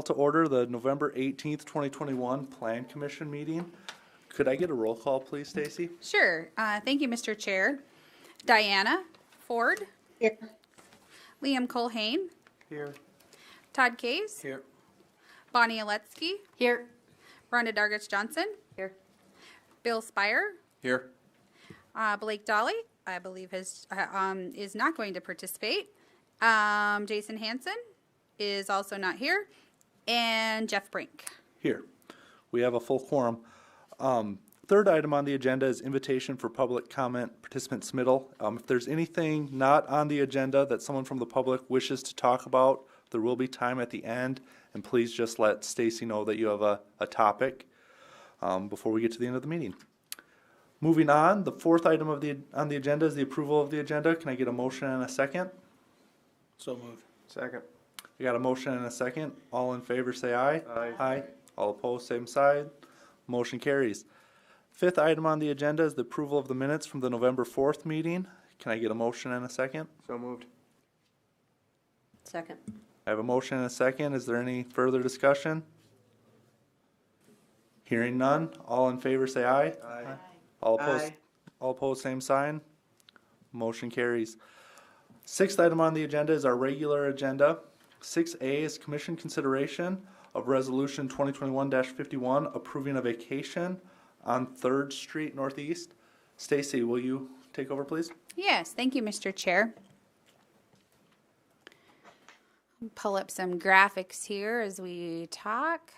To order the November 18th, 2021 Plan Commission meeting. Could I get a roll call, please, Stacy? Sure. Thank you, Mr. Chair. Diana Ford. Here. Liam Culhane. Here. Todd Case. Here. Bonnie Aletsky. Here. Rhonda Dargich Johnson. Here. Bill Spire. Here. Blake Dolly, I believe, is not going to participate. Jason Hansen is also not here. And Jeff Brink. Here. We have a full quorum. Third item on the agenda is invitation for public comment participant submittal. If there's anything not on the agenda that someone from the public wishes to talk about, there will be time at the end. And please just let Stacy know that you have a topic before we get to the end of the meeting. Moving on, the fourth item on the agenda is the approval of the agenda. Can I get a motion and a second? So moved. Second. We got a motion and a second. All in favor say aye. Aye. Aye. All opposed, same side. Motion carries. Fifth item on the agenda is the approval of the minutes from the November 4th meeting. Can I get a motion and a second? So moved. Second. I have a motion and a second. Is there any further discussion? Hearing none. All in favor say aye. Aye. All opposed, Aye. all opposed, same sign. Motion carries. Sixth item on the agenda is our regular agenda. 6A is commission consideration of resolution 2021-51 approving a vacation on 3rd Street Northeast. Stacy, will you take over, please? Yes, thank you, Mr. Chair. Pull up some graphics here as we talk.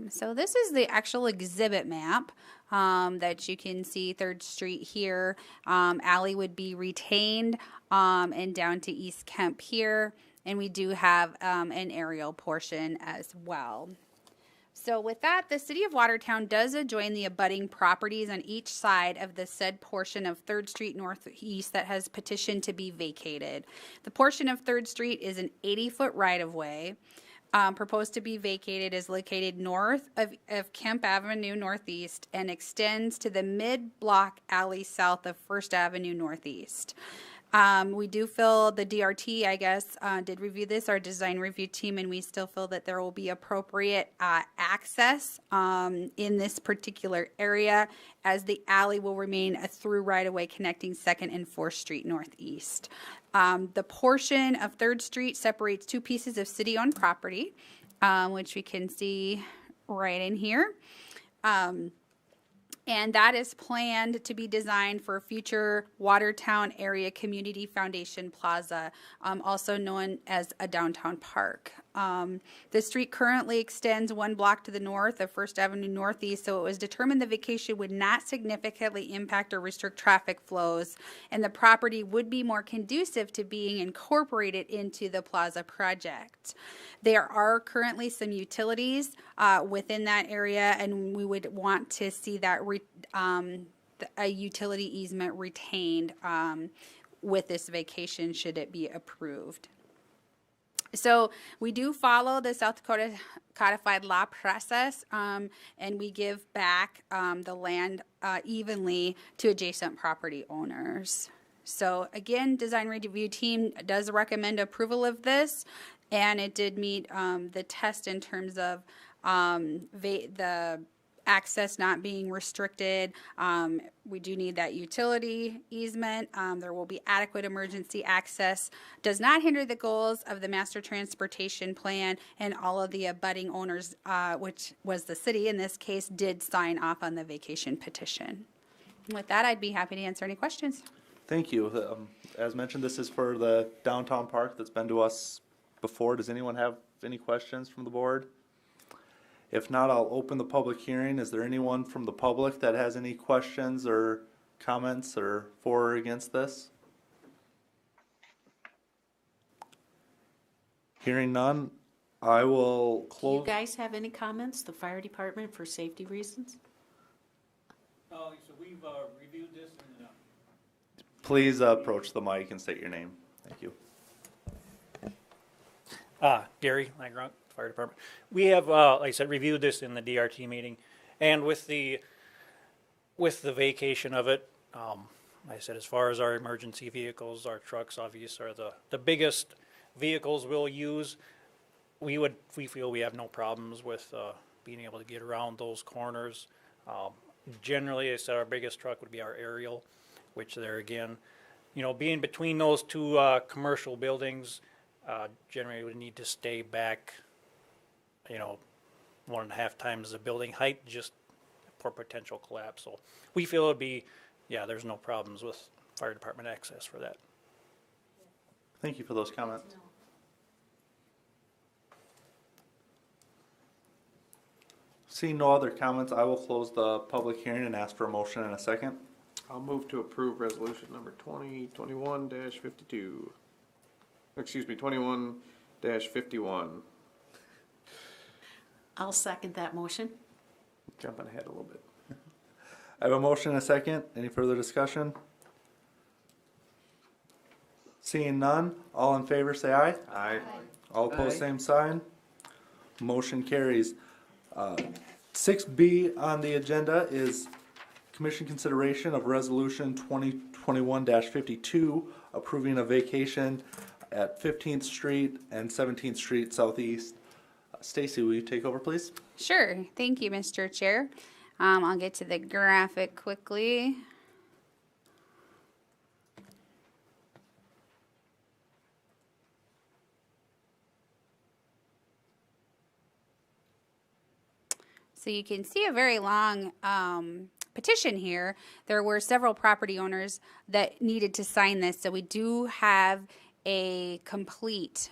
So this is the actual exhibit map that you can see 3rd Street here. Alley would be retained and down to East Kemp here. And we do have an aerial portion as well. So with that, the City of Watertown does adjoin the abutting properties on each side of the said portion of 3rd Street Northeast that has petitioned to be vacated. The portion of 3rd Street is an 80-foot right-of-way. Proposed to be vacated is located north of Kemp Avenue Northeast and extends to the mid-block alley south of 1st Avenue Northeast. We do feel the DRT, I guess, did review this, our design review team, and we still feel that there will be appropriate access in this particular area, as the alley will remain a through right-of-way connecting 2nd and 4th Street Northeast. The portion of 3rd Street separates two pieces of city-owned property, which we can see right in here. And that is planned to be designed for a future Watertown Area Community Foundation Plaza, also known as a downtown park. The street currently extends 1 block to the north of 1st Avenue Northeast, so it was determined the vacation would not significantly impact or restrict traffic flows, and the property would be more conducive to being incorporated into the plaza project. There are currently some utilities within that area, and we would want to see that a utility easement retained with this vacation should it be approved. So we do follow the South Dakota codified law process, and we give back the land evenly to adjacent property owners. So again, design review team does recommend approval of this, and it did meet the test in terms of the access not being restricted. We do need that utility easement. There will be adequate emergency access. Does not hinder the goals of the master transportation plan, and all of the abutting owners, which was the city in this case, did sign off on the vacation petition. With that, I'd be happy to answer any questions. Thank you. As mentioned, this is for the downtown park that's been to us before. Does anyone have any questions from the board? If not, I'll open the public hearing. Is there anyone from the public that has any questions or comments or for or against this? Hearing none, I will Do close. you guys have any comments, the fire department, for safety reasons? So we've reviewed this and Please approach the mic and state your name. Thank you. Gary Lagrunk, Fire Department. We have, like I said, reviewed this in the DRT meeting, and with the vacation of it, like I said, as far as our emergency vehicles, our trucks obviously are the biggest vehicles will use, we feel we have no problems with being able to get around those corners. Generally, I said our biggest truck would be our aerial, which there again, being between those two commercial buildings, generally would need to stay back, 1.5 times the building height just for potential collapse. So we feel it'd be, there's no problems with fire department access for that. Thank you for those comments. Seeing no other comments, I will close the public hearing and ask for a motion in a second. I'll move to approve resolution number 2021-52. Excuse me, 21-51. I'll second that motion. Jumping ahead a little bit. I have a motion and a second. Any further discussion? Seeing none, all in favor say aye. Aye. All opposed, Aye. same sign. Motion carries. 6B on the agenda is commission consideration of resolution 2021-52 approving a vacation at 15th Street and 17th Street Southeast. Stacy, will you take over, please? Sure. Thank you, Mr. Chair. I'll get to the graphic quickly. So you can see a very long petition here. There were several property owners that needed to sign this, so we do have a complete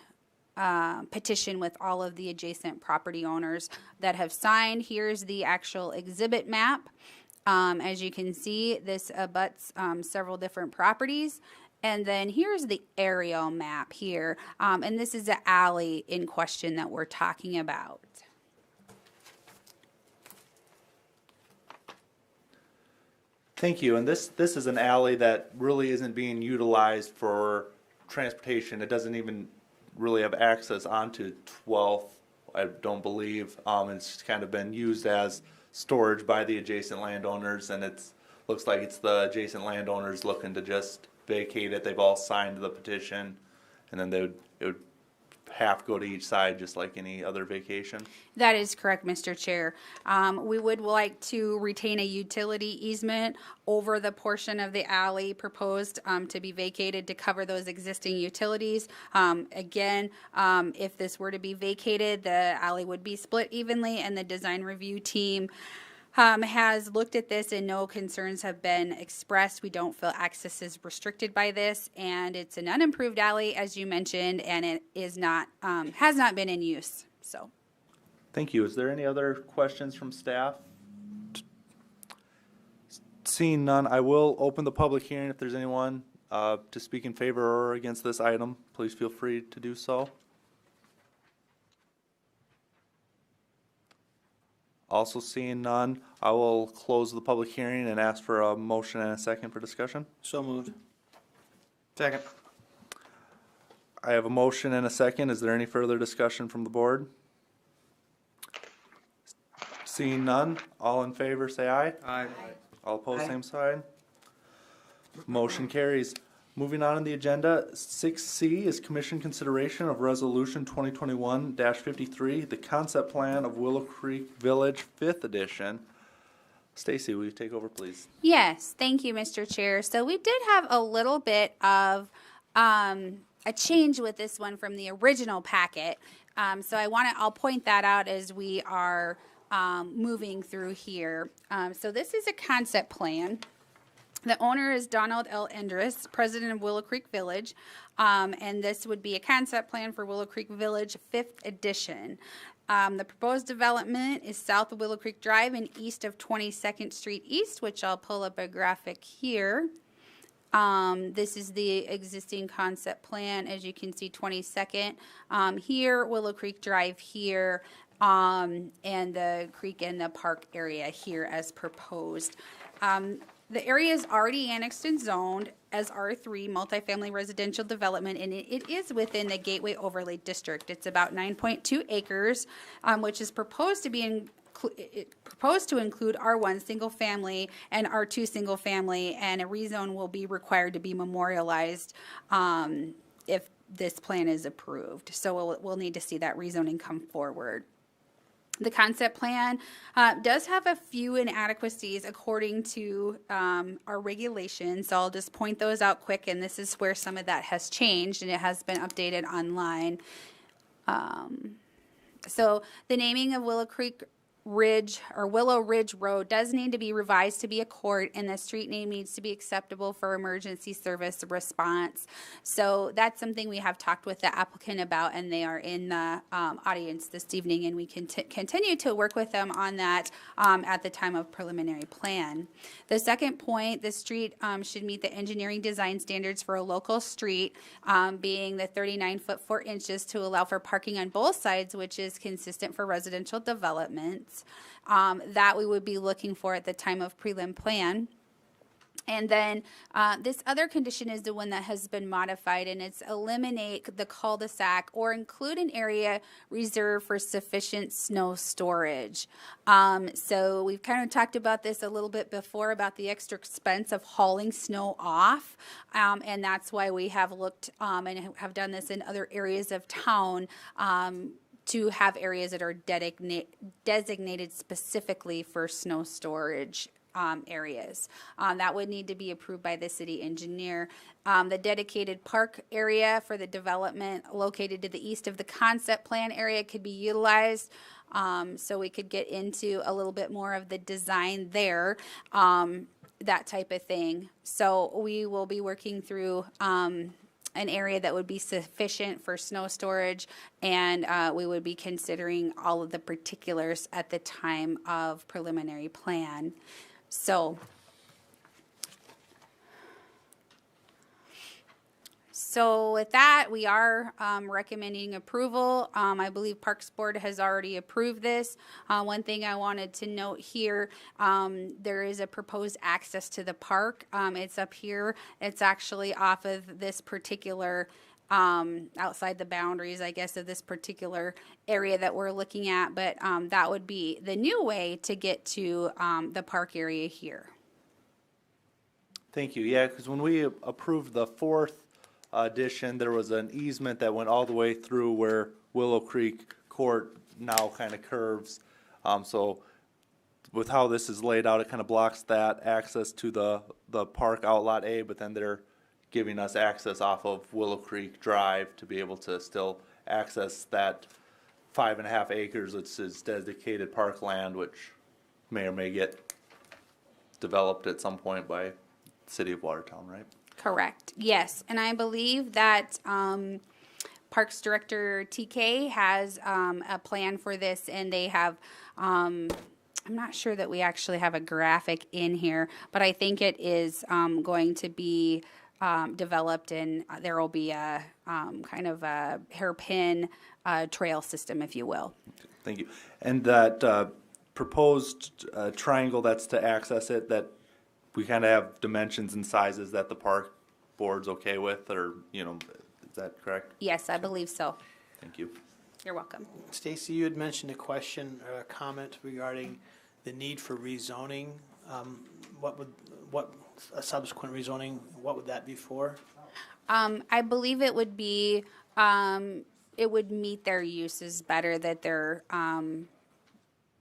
petition with all of the adjacent property owners that have signed. Here's the actual exhibit map. As you can see, this abuts several different properties. And then here's the aerial map here. And this is the alley in question that we're talking about. Thank you. And this is an alley that really isn't being utilized for transportation. It doesn't even really have access onto 12th, I don't believe. It's kind of been used as storage by the adjacent landowners, and looks like it's the adjacent landowners looking to just vacate it. They've all signed the petition, and then it would half go to each side, just like any other vacation. That is correct, Mr. Chair. We would like to retain a utility easement over the portion of the alley proposed to be vacated to cover those existing utilities. Again, if this were to be vacated, the alley would be split evenly, and the design review team has looked at this and no concerns have been expressed. We don't feel access is restricted by this, and it's an unimproved alley, as you mentioned, and it is not has not been in use. So, Thank you. Is there any other questions from staff? Seeing none, I will open the public hearing. If there's anyone to speak in favor or against this item, please feel free to do so. Also seeing none, I will close the public hearing and ask for a motion and a second for discussion. So moved. Second. I have a motion and a second. Is there any further discussion from the board? Seeing none, all in favor say aye. Aye. All opposed, Aye. same side. Motion carries. Moving on in the agenda, 6C is commission consideration of resolution 2021-53, the concept plan of Willow Creek Village 5th edition. Stacy, will you take over, please? yes, thank you, Mr. Chair. So we did have a little bit of a change with this one from the original packet. So I'll point that out as we are moving through here. So this is a concept plan. The owner is Donald L. Endress, president of Willow Creek Village, and this would be a concept plan for Willow Creek Village 5th edition. The proposed development is south of Willow Creek Drive and east of 22nd Street East, which I'll pull up a graphic here. This is the existing concept plan. As you can see, 22nd here, Willow Creek Drive here, and the creek and the park area here as proposed. The area is already annexed and zoned as R3 multifamily residential development, and it is within the Gateway Overlay District. It's about 9.2 acres, which is proposed to be proposed to include R1 single family and R2 single family, and a rezone will be required to be memorialized if this plan is approved. So we'll need to see that rezoning come forward. The concept plan does have a few inadequacies according to our regulations. So I'll just point those out quick, and this is where some of that has changed, and it has been updated online. So the naming of Willow Ridge Road does need to be revised to be a court, and the street name needs to be acceptable for emergency service response. So that's something we have talked with the applicant about, and they are in the audience this evening, and we can continue to work with them on that at the time of preliminary plan. The second point, the street should meet the engineering design standards for a local street, being the 39 foot 4 inches to allow for parking on both sides, which is consistent for residential developments. That we would be looking for at the time of prelim plan. And then this other condition is the one that has been modified, and it's eliminate the cul-de-sac or include an area reserved for sufficient snow storage. So we've kind of talked about this a little bit before about the extra expense of hauling snow off, and that's why we have looked and have done this in other areas of town, to have areas that are designated specifically for snow storage areas. That would need to be approved by the city engineer. The dedicated park area for the development located to the east of the concept plan area could be utilized. So we could get into a little bit more of the design there, that type of thing. So we will be working through an area that would be sufficient for snow storage, and we would be considering all of the particulars at the time of preliminary plan. So with that, we are recommending approval. I believe Parks Board has already approved this. One thing I wanted to note here, there is a proposed access to the park. It's up here. It's actually off of this particular, outside the boundaries, I guess, of this particular area that we're looking at. But that would be the new way to get to the park area here. Thank you. Yeah, because when we approved the fourth addition, there was an easement that went all the way through where Willow Creek Court now kind of curves. So with how this is laid out, it kind of blocks that access to the park outlot A, but then they're giving us access off of Willow Creek Drive to be able to still access that 5.5 acres, which is dedicated parkland, which may or may get developed at some point by the city of Watertown, right? Correct. Yes, and I believe that Parks Director TK has a plan for this, and they have. I'm not sure that we actually have a graphic in here, but I think it is going to be developed, and there will be a kind of a hairpin trail system, if you will. Thank you. And that proposed triangle that's to access it, that we kind of have dimensions and sizes that the park board's okay with, or, you know, is that correct? Yes, I believe so. Thank you. You're welcome. Stacy, you had mentioned a question or a comment regarding the need for rezoning. What a subsequent rezoning, what would that be for? I believe it would be, it would meet their uses better, that they're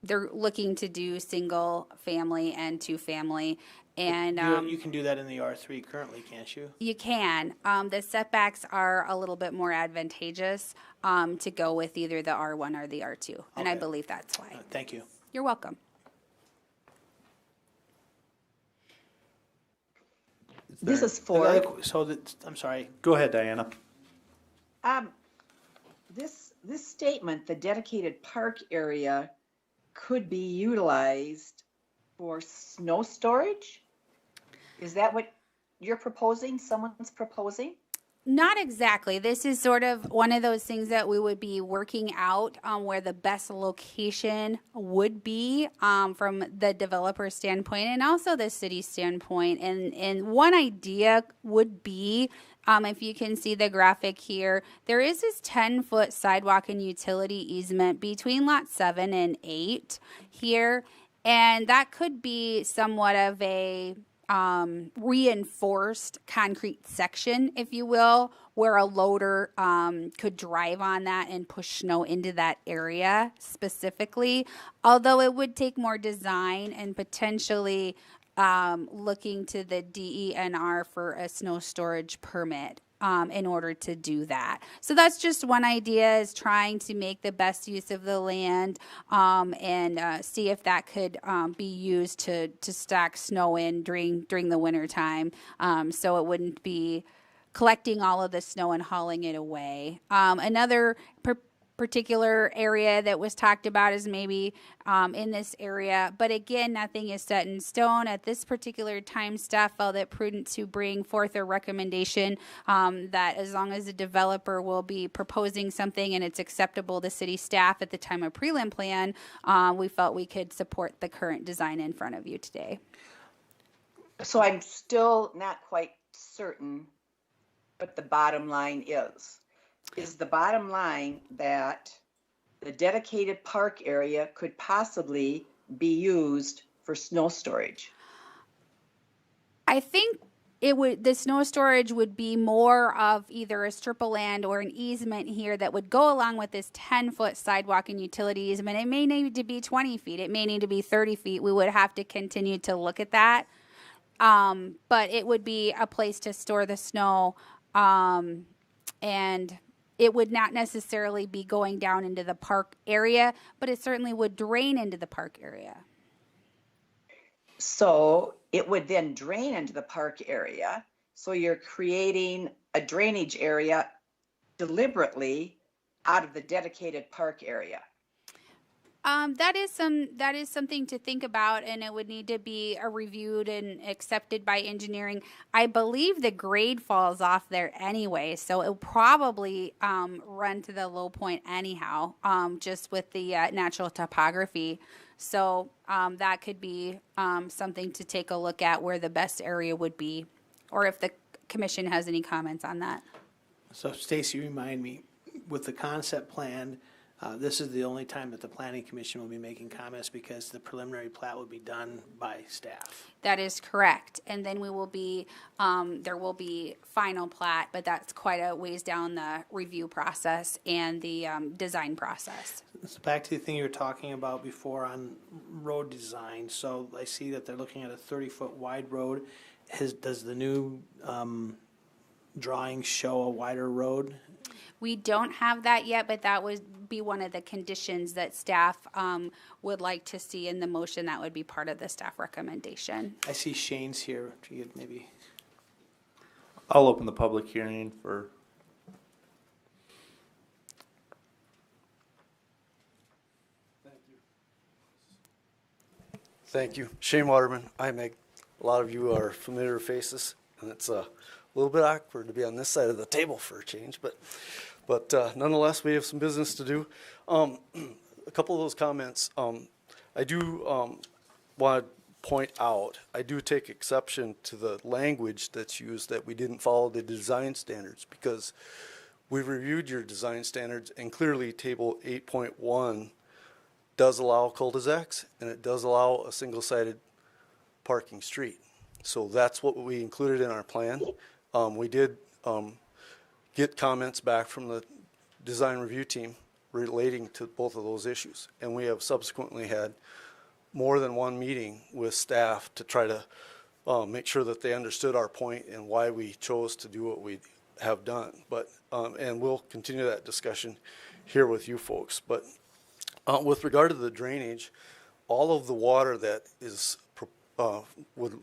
looking to do single family and 2-family. And You can do that in the R3 currently, can't you? you can. The setbacks are a little bit more advantageous to go with either the R1 or the R2, and I Okay. believe that's why. Thank you. You're welcome. This is Another Ford. So that, I'm sorry. Go ahead, Diana. This statement, the dedicated park area could be utilized for snow storage? Is that what you're proposing, someone's proposing? Not exactly. This is sort of one of those things that we would be working out where the best location would be from the developer standpoint and also the city standpoint. And one idea would be, if you can see the graphic here, there is this 10-foot sidewalk and utility easement between lot 7 and 8 here. And that could be somewhat of a reinforced concrete section, if you will, where a loader could drive on that and push snow into that area specifically. Although it would take more design and potentially looking to the DENR for a snow storage permit in order to do that. So that's just one idea, is trying to make the best use of the land and see if that could be used to stack snow in during the winter time, so it wouldn't be collecting all of the snow and hauling it away. Another particular area that was talked about is maybe in this area, but again, nothing is set in stone at this particular time. Staff felt it prudent to bring forth a recommendation that as long as the developer will be proposing something and it's acceptable to city staff at the time of prelim plan, we felt we could support the current design in front of you today. So I'm still not quite certain what the bottom line is. Is the bottom line that the dedicated park area could possibly be used for snow storage? I think the snow storage would be more of either a strip of land or an easement here that would go along with this 10-foot sidewalk and utility easement. It may need to be 20 feet. It may need to be 30 feet. We would have to continue to look at that. But it would be a place to store the snow, and it would not necessarily be going down into the park area, but it certainly would drain into the park area. So it would then drain into the park area. So you're creating a drainage area deliberately out of the dedicated park area. That is something to think about, and it would need to be reviewed and accepted by engineering. I believe the grade falls off there anyway, so it'll probably run to the low point anyhow, just with the natural topography. So that could be something to take a look at, where the best area would be, or if the commission has any comments on that. So Stacy, remind me, with the concept plan, this is the only time that the planning commission will be making comments, because the preliminary plat will be done by staff. That is correct. And then we will be, there will be final plat, but that's quite a ways down the review process and the design process. So back to the thing you were talking about before on road design. So I see that they're looking at a 30-foot wide road. Does the new drawing show a wider road? We don't have that yet, but that would be one of the conditions that staff would like to see in the motion. That would be part of the staff recommendation. I see Shane's here. If you could maybe. I'll open the public hearing for. Thank you. Shane Waterman, IMEG. A lot of you are familiar faces, and it's a little bit awkward to be on this side of the table for a change, but nonetheless, we have some business to do. A couple of those comments, I do want to point out, I do take exception to the language that's used that we didn't follow the design standards, because we've reviewed your design standards, and clearly table 8.1 does allow cul-de-sacs, and it does allow a single-sided parking street. So that's what we included in our plan. We did get comments back from the design review team relating to both of those issues. And we have subsequently had more than one meeting with staff to try to make sure that they understood our point and why we chose to do what we have done. But and we'll continue that discussion here with you folks. But with regard to the drainage, all of the water that is would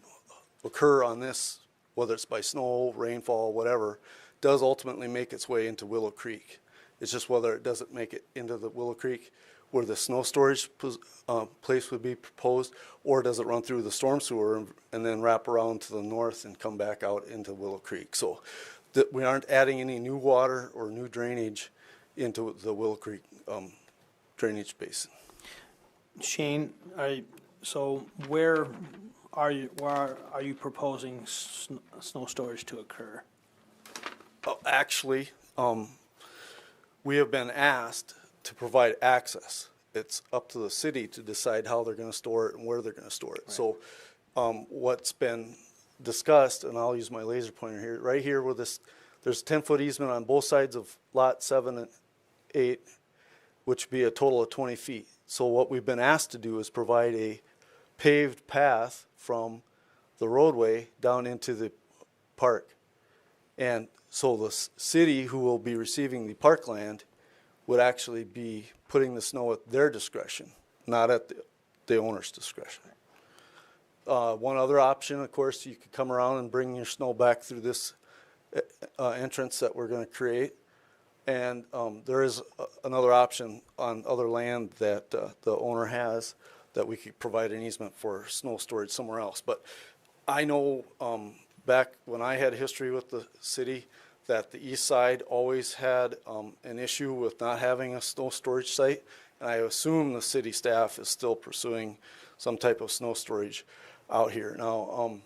occur on this, whether it's by snow, rainfall, whatever, does ultimately make its way into Willow Creek. It's just whether it doesn't make it into the Willow Creek where the snow storage place would be proposed, or does it run through the storm sewer and then wrap around to the north and come back out into Willow Creek. So that we aren't adding any new water or new drainage into the Willow Creek drainage basin. Shane, so where are you proposing snow storage to occur? Actually, we have been asked to provide access. It's up to the city to decide how they're going to store it and where they're going to store it. Right. So what's been discussed, and I'll use my laser pointer here, right here where this, there's a 10-foot easement on both sides of lot 7 and 8, which would be a total of 20 feet. So what we've been asked to do is provide a paved path from the roadway down into the park. And so the city, who will be receiving the parkland, would actually be putting the snow at their discretion, not at the owner's discretion. One other option, of course, you could come around and bring your snow back through this entrance that we're going to create. And there is another option on other land that the owner has that we could provide an easement for snow storage somewhere else. But I know back when I had history with the city that the east side always had an issue with not having a snow storage site. And I assume the city staff is still pursuing some type of snow storage out here. Now,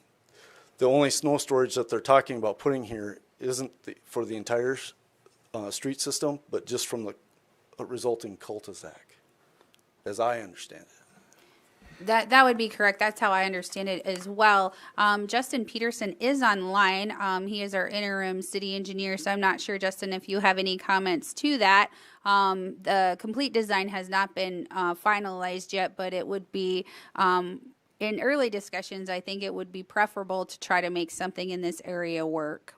the only snow storage that they're talking about putting here isn't for the entire street system, but just from the resulting cul-de-sac, as I understand it. That would be correct. That's how I understand it as well. Justin Peterson is online. He is our interim city engineer, so I'm not sure, Justin, if you have any comments to that. The complete design has not been finalized yet, but it would be, in early discussions, I think it would be preferable to try to make something in this area work.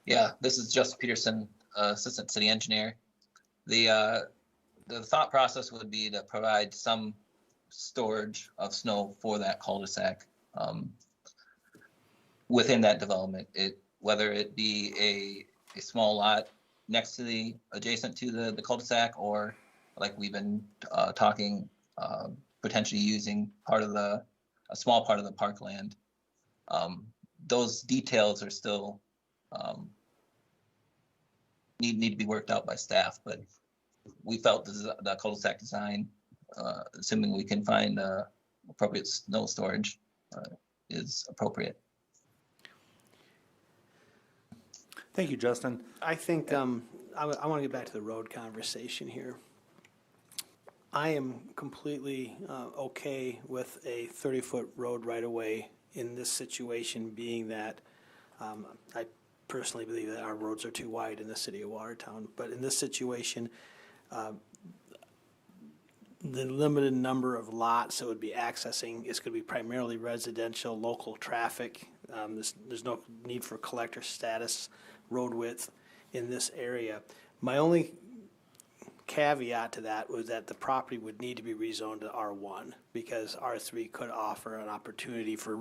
Yeah, this is Justin Peterson, Assistant City Engineer. The thought process would be to provide some storage of snow for that cul-de-sac within that development. Whether it be a small lot next to adjacent to the cul-de-sac, or like we've been talking, potentially using a small part of the parkland. Those details are still need to be worked out by staff, but we felt the cul-de-sac design, assuming we can find appropriate snow storage, is appropriate. Thank you, Justin. I think I want to get back to the road conversation here. I am completely okay with a 30-foot road right away in this situation, being that I personally believe that our roads are too wide in the city of Watertown. But in this situation, the limited number of lots that would be accessing is going to be primarily residential, local traffic. There's no need for collector status road width in this area. My only caveat to that was that the property would need to be rezoned to R1, because R3 could offer an opportunity for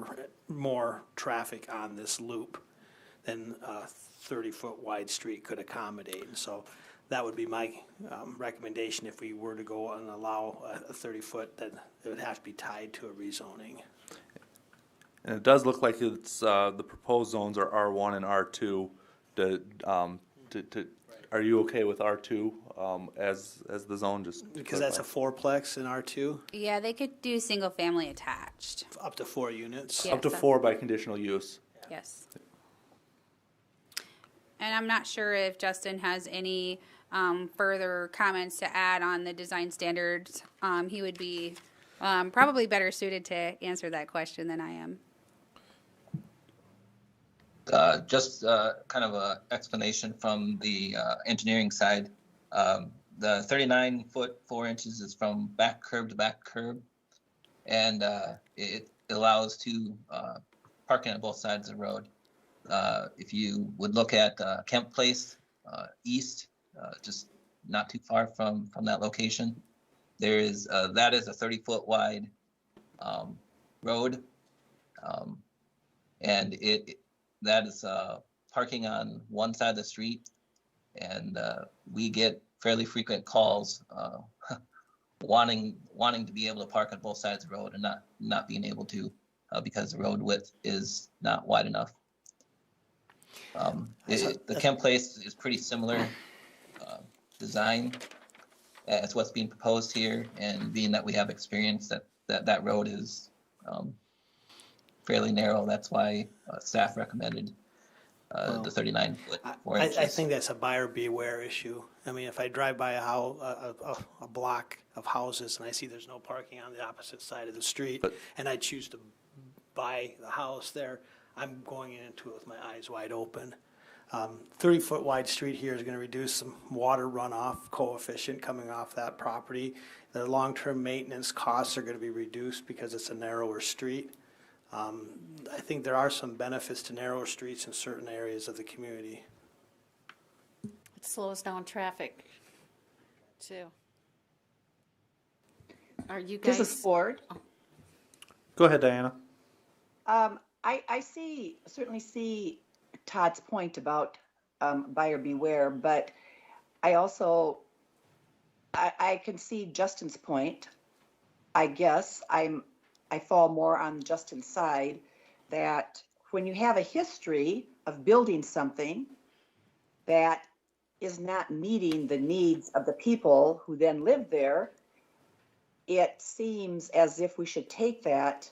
more traffic on this loop than a 30-foot wide street could accommodate. And so that would be my recommendation if we were to go and allow a 30-foot, that it would have to be tied to a rezoning. And it does look like it's the proposed zones are R1 and R2. Are you okay with R2 as the zone? Just because that's a fourplex in R2, Yeah, they could do single family attached. up to 4 units. Yeah. up to Yes, 4 by conditional use. Yes. And I'm not sure if Justin has any further comments to add on the design standards. He would be probably better suited to answer that question than I am. Just kind of an explanation from the engineering side. The 39-foot 4 inches is from back curb to back curb, and it allows parking on both sides of the road. If you would look at Kemp Place east, just not too far from that location, there is that is a 30-foot wide road, and that is parking on one side of the street, and we get fairly frequent calls wanting to be able to park on both sides of the road and not being able to because the road width is not wide enough. The Kemp Place is pretty similar design as what's being proposed here, and being that we have experience that road is fairly narrow, that's why staff recommended the 39 foot 4 I inches. think that's a buyer beware issue. I mean, if I drive by a block of houses and I see there's no parking on the opposite side of the street, and I choose to buy the house there, I'm going into it with my eyes wide open. 30-foot wide street here is going to reduce some water runoff coefficient coming off that property. The long-term maintenance costs are going to be reduced because it's a narrower street. I think there are some benefits to narrower streets in certain areas of the community. It slows down traffic, too. Are you guys? This is Ford. Go ahead, Diana. I certainly see Todd's point about buyer beware, but I also, I can see Justin's point. I guess I fall more on Justin's side that when you have a history of building something that is not meeting the needs of the people who then live there, it seems as if we should take that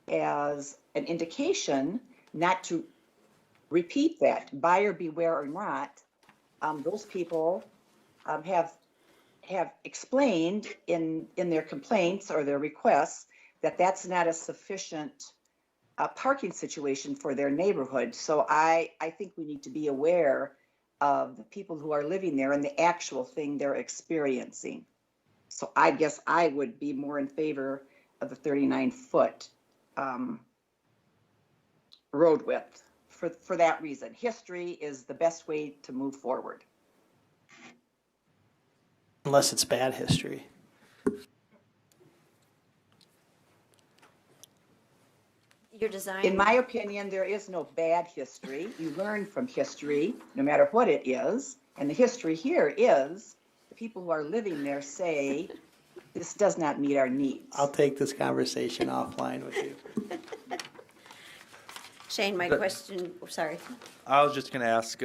as an indication not to repeat that, buyer beware or not. Those people have explained in their complaints or their requests that that's not a sufficient parking situation for their neighborhood. So I think we need to be aware of the people who are living there and the actual thing they're experiencing. So I guess I would be more in favor of the 39-foot road width for that reason. History is the best way to move forward. Unless it's bad history. Your design. In my opinion, there is no bad history. You learn from history, no matter what it is. And the history here is the people who are living there say, this does not meet our needs. I'll take this conversation offline with you. Shane, my question, sorry. I was just going to ask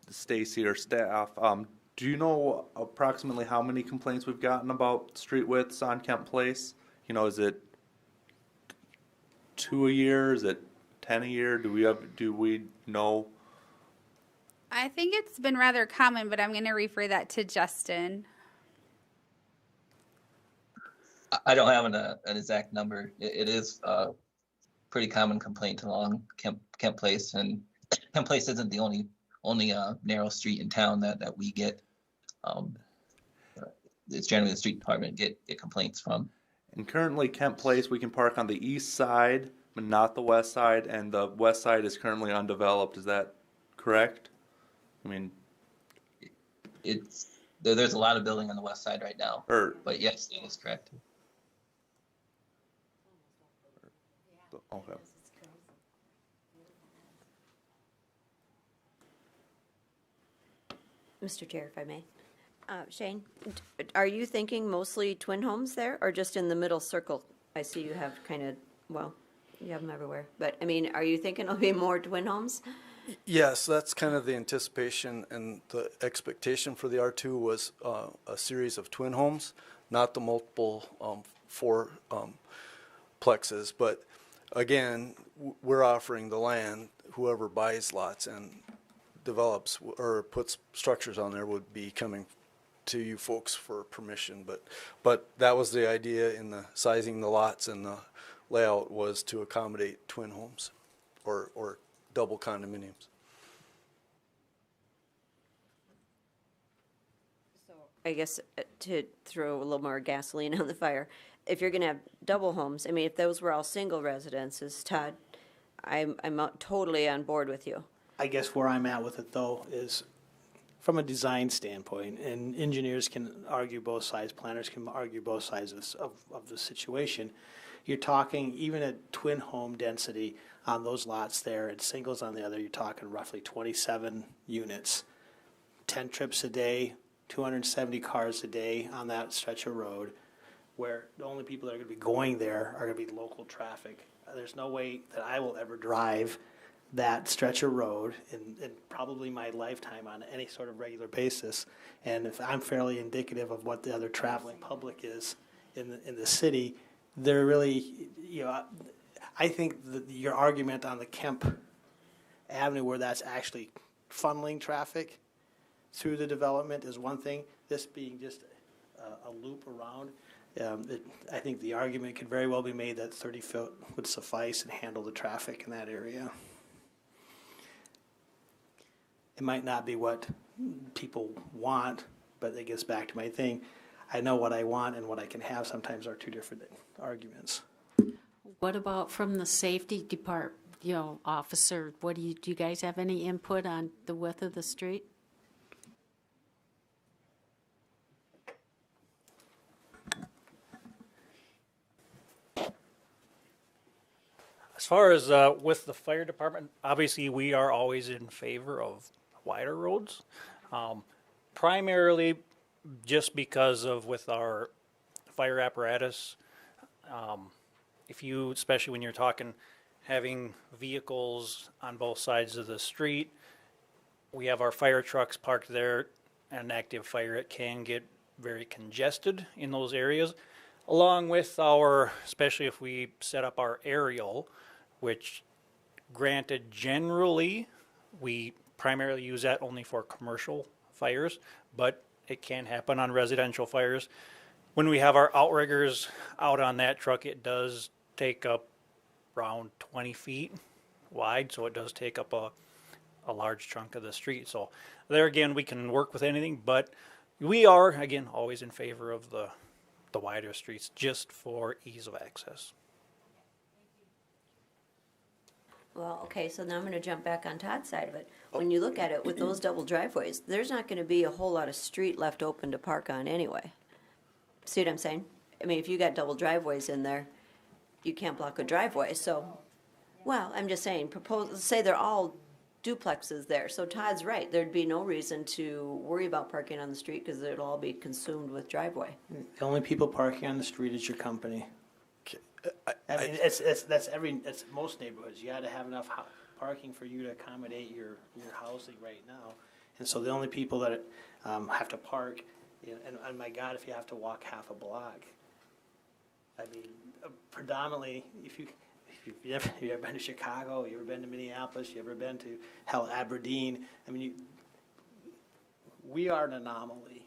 Stacy or staff, do you know approximately how many complaints we've gotten about street widths on Kemp Place? You know, is it 2 a year? Is it 10 a year? Do we know? I think it's been rather common, but I'm going to refer that to Justin. I don't have an exact number. It is a pretty common complaint along Kemp Place, and Kemp Place isn't the only narrow street in town that we get. It's generally the street department get complaints from. And currently, Kemp Place, we can park on the east side, but not the west side, and the west side is currently undeveloped. Is that correct? I mean, there's a lot of building on the west side right now. But yes, that is correct. Okay. Mr. Chair, if I may. Shane, are you thinking mostly twin homes there or just in the middle circle? I see you have kind of, well, you have them everywhere. But, I mean, are you thinking it'll be more twin homes? Yes, that's kind of the anticipation, and the expectation for the R2 was a series of twin homes, not the multiple four plexes. But again, we're offering the land. Whoever buys lots and develops or puts structures on there would be coming to you folks for permission. But that was the idea in the sizing the lots, and the layout was to accommodate twin homes or double condominiums. So I guess to throw a little more gasoline on the fire, if you're going to have double homes, I mean, if those were all single residences, Todd, I'm totally on board with you. I guess where I'm at with it, though, is from a design standpoint, and engineers can argue both sides, planners can argue both sides of the situation. You're talking, even at twin home density on those lots there and singles on the other, you're talking roughly 27 units, 10 trips a day, 270 cars a day on that stretch of road, where the only people that are going to be going there are going to be local traffic. There's no way that I will ever drive that stretch of road in probably my lifetime on any sort of regular basis. And if I'm fairly indicative of what the other traveling public is in the city, they're really, I think your argument on the Kemp avenue where that's actually funneling traffic through the development is one thing. This being just a loop around, I think the argument could very well be made that 30 foot would suffice and handle the traffic in that area. It might not be what people want, but it gets back to my thing. I know what I want and what I can have sometimes are two different arguments. What about from the safety department, officer? What do you guys have any input on the width of the street? As far as with the fire department, obviously we are always in favor of wider roads. Primarily just because of with our fire apparatus, especially when you're talking having vehicles on both sides of the street, we have our fire trucks parked there, and active fire, it can get very congested in those areas. Along with especially if we set up our aerial, which granted generally we primarily use that only for commercial fires, but it can happen on residential fires. When we have our outriggers out on that truck, it does take up around 20 feet wide, so it does take up a large chunk of the street. So there again, we can work with anything, but we are, again, always in favor of the wider streets just for ease of access. Well, okay, so now I'm gonna jump back on Todd's side of it. When you look at it with those double driveways, there's not gonna be a whole lot of street left open to park on anyway. See what I'm saying? I mean, if you got double driveways in there, you can't block a driveway, so, well, I'm just saying, say they're all duplexes there, so Todd's right, there'd be no reason to worry about parking on the street, because it'll all be consumed with driveway. The only people parking on the street is your company. I mean, it's most neighborhoods. You got to have enough parking for you to accommodate your housing right now. And so the only people that have to park, and my God, if you have to walk half a block. I mean, predominantly, if you've ever been to Chicago, you ever been to Minneapolis, you ever been to Aberdeen, I mean, we are an anomaly.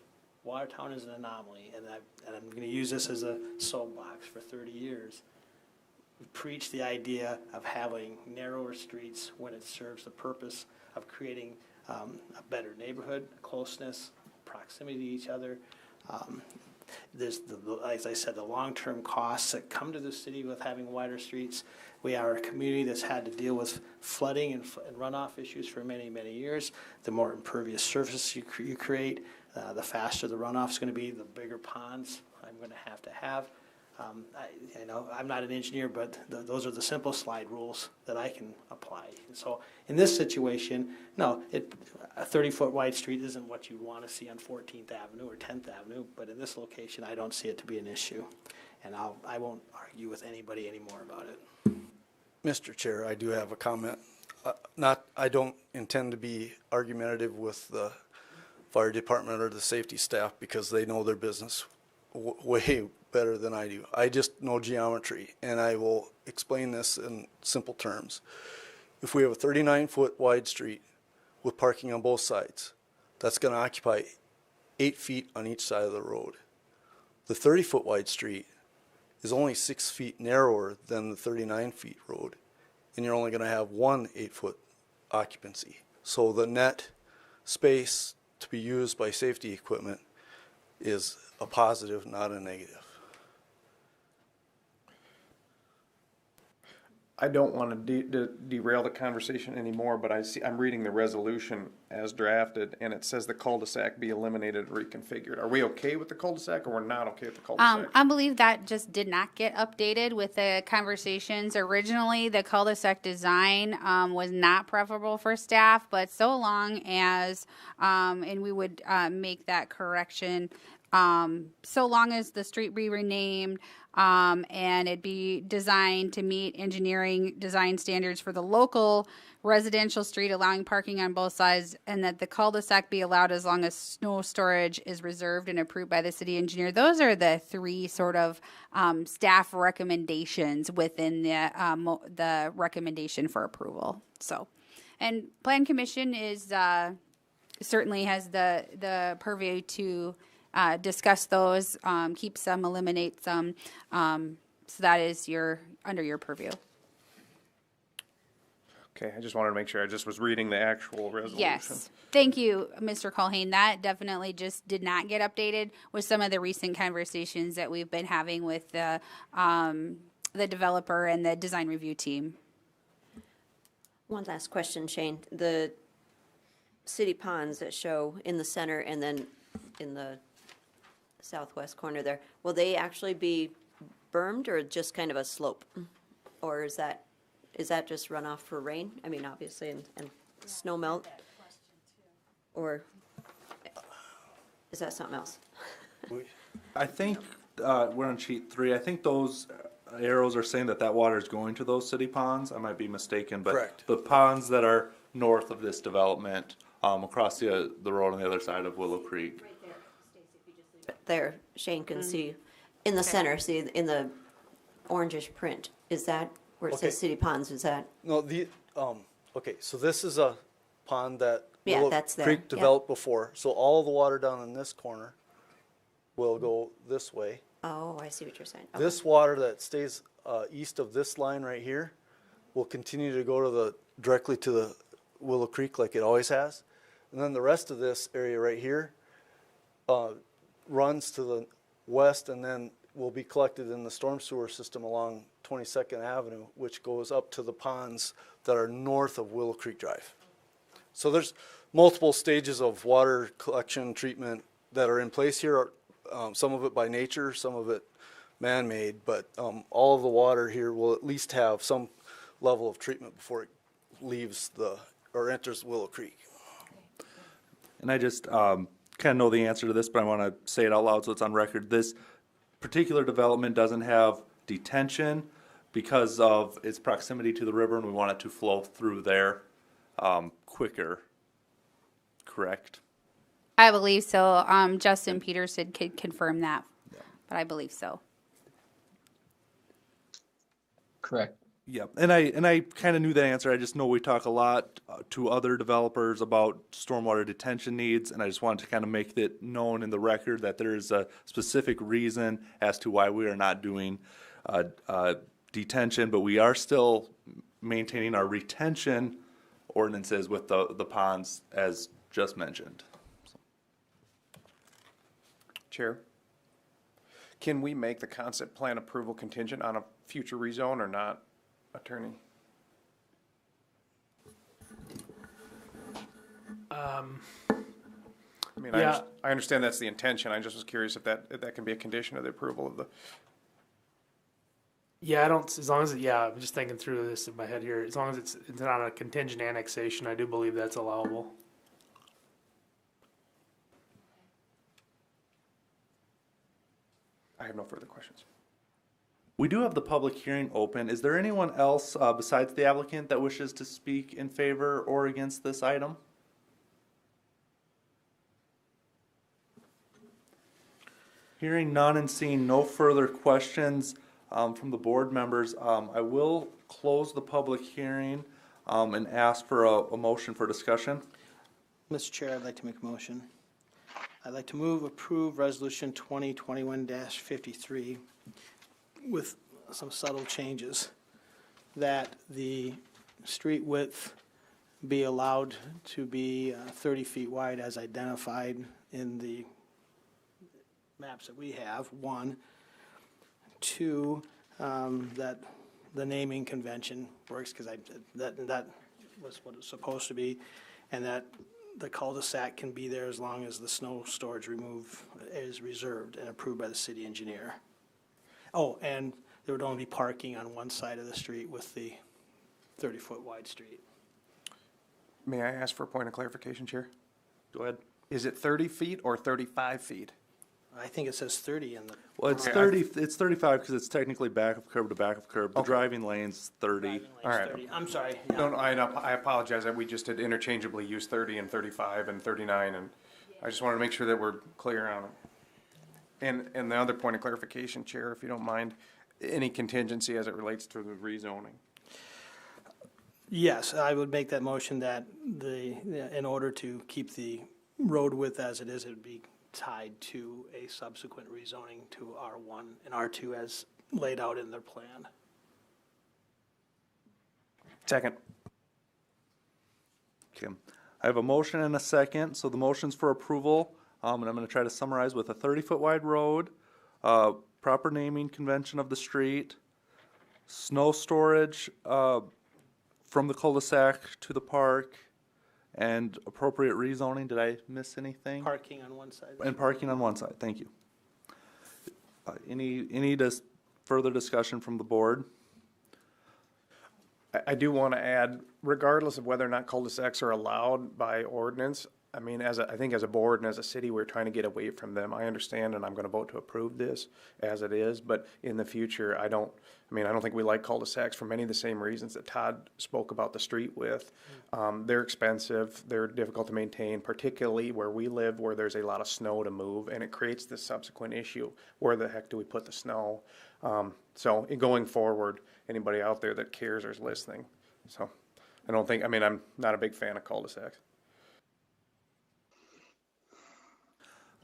Watertown is an anomaly, and I'm going to use this as a soapbox for 30 years. We preach the idea of having narrower streets when it serves the purpose of creating a better neighborhood, closeness, proximity to each other. There's, as I said, the long-term costs that come to the city with having wider streets. We are a community that's had to deal with flooding and runoff issues for many, many years. The more impervious surface you create, the faster the runoff is going to be, the bigger ponds I'm going to have. I'm not an engineer, but those are the simple slide rules that I can apply. And so in this situation, no, a 30-foot wide street isn't what you want to see on 14th Avenue or 10th Avenue, but in this location, I don't see it to be an issue. And I won't argue with anybody anymore about it. Mr. Chair, I do have a comment. I don't intend to be argumentative with the fire department or the safety staff because they know their business way better than I do. I just know geometry, and I will explain this in simple terms. If we have a 39-foot wide street with parking on both sides, that's going to occupy 8 feet on each side of the road. The 30-foot wide street is only 6 feet narrower than the 39 feet road, and you're only going to have one 8-foot occupancy. So the net space to be used by safety equipment is a positive, not a negative. I don't want to derail the conversation anymore, but I'm reading the resolution as drafted, and it says the cul-de-sac be eliminated or reconfigured. Are we okay with the cul-de-sac, or we're not okay with the cul-de-sac? I believe that just did not get updated with the conversations. Originally, the cul-de-sac design was not preferable for staff, but so long as, and we would make that correction, so long as the street be renamed and it be designed to meet engineering design standards for the local residential street, allowing parking on both sides, and that the cul-de-sac be allowed as long as snow storage is reserved and approved by the city engineer. Those are the three sort of staff recommendations within the recommendation for approval. So And Plan Commission is, certainly has the purview to discuss those, keep some, eliminate some. So that is under your purview. Okay, I just wanted to make sure. I just was reading the actual resolution. Yes. Thank you, Mr. Colhane. That definitely just did not get updated with some of the recent conversations that we've been having with the developer and the design review team. One last question, Shane. The city ponds that show in the center and then in the southwest corner there, will they actually be bermed or just kind of a slope? Or is that just runoff for rain? I mean, obviously, and snow melt? Or is that something else? I think, we're on sheet 3. I think those arrows are saying that water is going to those city ponds. I might be mistaken, but Correct. the ponds that are north of this development, across the road on the other side of Willow Creek. There, Shane can see, in the center, see, in the orangish print, is that where it Okay. says city ponds, is that? No, okay, so this is a pond that Yeah, Willow that's there, Creek yeah. developed before. So all the water down in this corner will go this way. Oh, I see what you're saying. Okay. This water that stays east of this line right here will continue to go directly to the Willow Creek like it always has. And then the rest of this area right here runs to the west and then will be collected in the storm sewer system along 22nd Avenue, which goes up to the ponds that are north of Willow Creek Drive. So there's multiple stages of water collection treatment that are in place here, some of it by nature, some of it man-made, but all of the water here will at least have some level of treatment before it leaves or enters Willow Creek. And I just kind of know the answer to this, but I want to say it out loud so it's on record. This particular development doesn't have detention because of its proximity to the river, and we want it to flow through there quicker. Correct? I believe so. Justin Peterson could confirm that, but I believe so. Correct. Yep, and I kind of knew that answer. I just know we talk a lot to other developers about stormwater detention needs, and I just wanted to kind of make it known in the record that there is a specific reason as to why we are not doing detention, but we are still maintaining our retention ordinances with the ponds as just mentioned. Chair, can we make the concept plan approval contingent on a future rezone or not, Attorney? I mean, Yeah. I understand that's the intention. I just was curious if that can be a condition of the approval of the. Yeah, I don't, as long as, I'm just thinking through this in my head here, as long as it's not a contingent annexation, I do believe that's allowable. I have no further questions. We do have the public hearing open. Is there anyone else besides the applicant that wishes to speak in favor or against this item? Hearing none and seeing no further questions from the board members, I will close the public hearing and ask for a motion for discussion. Mr. Chair, I'd like to make a motion. I'd like to approve Resolution 2021-53 with some subtle changes. That the street width be allowed to be 30 feet wide as identified in the maps that we have, 1. 2, that the naming convention works, because that was what it's supposed to be, and that the cul-de-sac can be there as long as the snow storage is reserved and approved by the city engineer. Oh, and there would only be parking on one side of the street with the 30-foot wide street. May I ask for a point of clarification, Chair? Go ahead. Is it 30 feet or 35 feet? I think it says 30 in the. Well, it's Okay, 30. It's 35 because it's technically back of curb to back of curb. The driving lane's 30. driving lane's All right. 30. I'm sorry. No, I apologize that we just did interchangeably use 30 and 35 and 39, and I just wanted to make sure that we're clear on it. And the other point of clarification, Chair, if you don't mind, any contingency as it relates to the rezoning? Yes, I would make that motion that in order to keep the road width as it is, it would be tied to a subsequent rezoning to R1 and R2 as laid out in their plan. Second. Okay. I have a motion and a second, so the motion's for approval, and I'm gonna try to summarize with a 30-foot wide road, proper naming convention of the street, snow storage, from the cul-de-sac to the park, and appropriate rezoning. Did I miss anything? Parking on one side. And parking on one side, thank you. Any further discussion from the board? I do want to add, regardless of whether or not cul-de-sacs are allowed by ordinance, I mean, I think as a board and as a city, we're trying to get away from them. I understand, and I'm going to vote to approve this as it is, but in the future, I don't think we like cul-de-sacs for many of the same reasons that Todd spoke about the street with. They're expensive, they're difficult to maintain, particularly where we live, where there's a lot of snow to move, and it creates this subsequent issue. Where the heck do we put the snow? So going forward, anybody out there that cares or is listening. So I'm not a big fan of cul-de-sacs.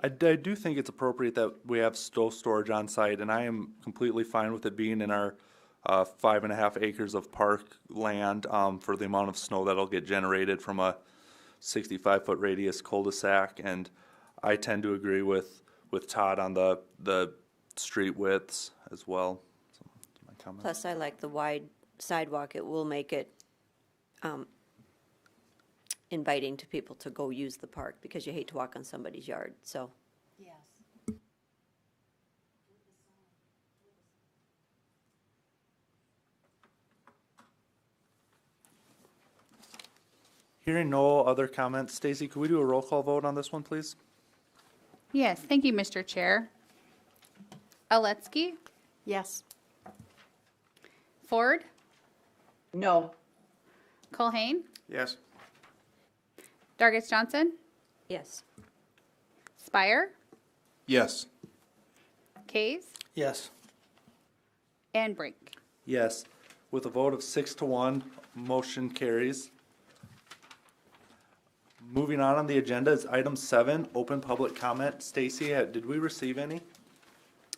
I do think it's appropriate that we have snow storage on site, and I am completely fine with it being in our 5.5 acres of park land for the amount of snow that'll get generated from a 65-foot radius cul-de-sac. And I tend to agree with Todd on the street widths as well. So that's my comment. Plus, I like the wide sidewalk. It will make it inviting to people to go use the park because you hate to walk on somebody's yard, so. Yes. Hearing no other comments, Stacy, could we do a roll call vote on this one, please? Yes, thank you, Mr. Chair. Aletsky, Yes. Ford, No. Culhane, Yes. Dargis Johnson, Yes. Spire, Yes. Kays, Yes. and Brink. Yes. With a vote of 6-1, motion carries. Moving on the agenda is item 7, open public comment. Stacy, did we receive any?